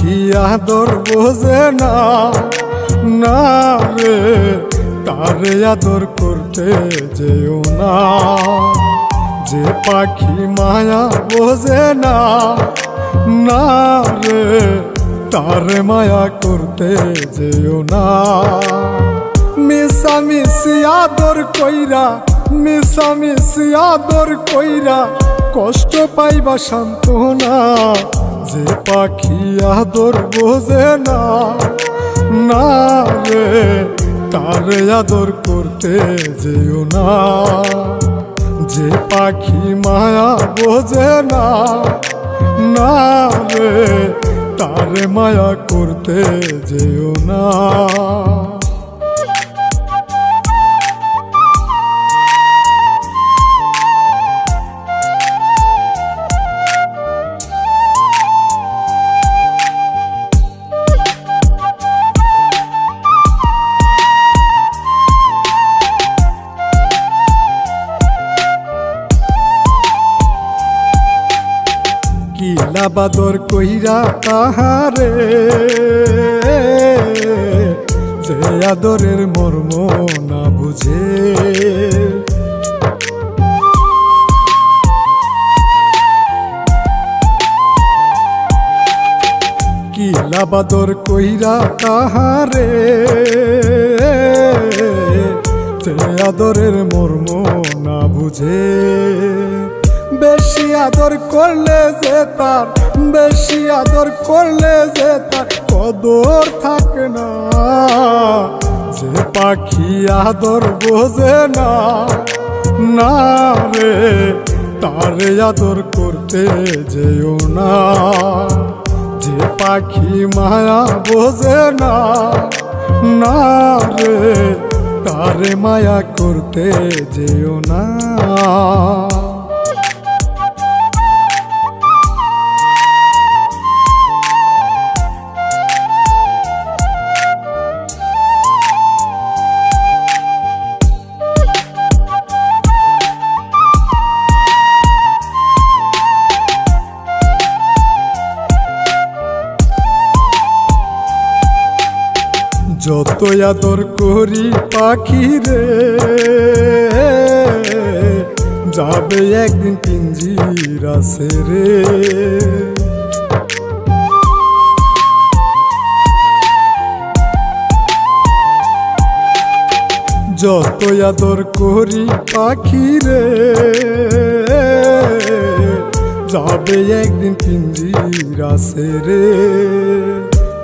পাখি আদর বোঝে না, না রে তারে আদর করতে যেও না। যে পাখি মায়া বোঝে না, না রে তারে মায়া করতে যেও না। মিশামিশি আদর কইরা, মিশামিশি আদর কইরা কষ্ট পাইবা সান্ত্বনা। যে পাখি আদর বোঝে না, না রে তারে আদর করতে যেও না। যে পাখি মায়া বোঝে না, না রে তারে মায়া করতে যেও না। কিলা বাদর কইরা তাহারে, যে আদরের মর্ম না বুঝে। কিলা বাদর কইরা তাহারে, যে আদরের মর্ম না বুঝে। বেশি আদর করলে যে তার, বেশি আদর করলে যে তার কদর থাকে না। যে পাখি আদর বোঝে না, না রে তারে আদর করতে যেও না। যে পাখি মায়া বোঝে না, না রে তারে মায়া করতে যেও না। যত আদর করি পাখি রে, যাবে একদিন পিঞ্জিরা ছেড়ে। যত আদর করি পাখি রে, যাবে একদিন পিঞ্জিরা ছেড়ে।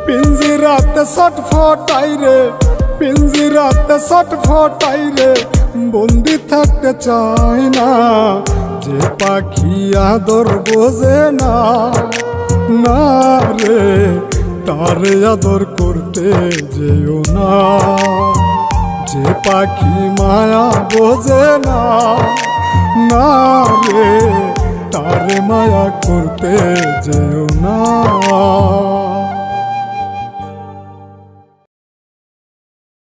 পিঞ্জিরাতে ছটফটাই রে, পিঞ্জিরাতে ছটফটাই রে, বন্দি থাকতে চাই না। যে পাখি আদর বোঝে না, না রে তারে আদর করতে যেও না। যে পাখি মায়া বোঝে না, না রে তারে মায়া করতে যেও না।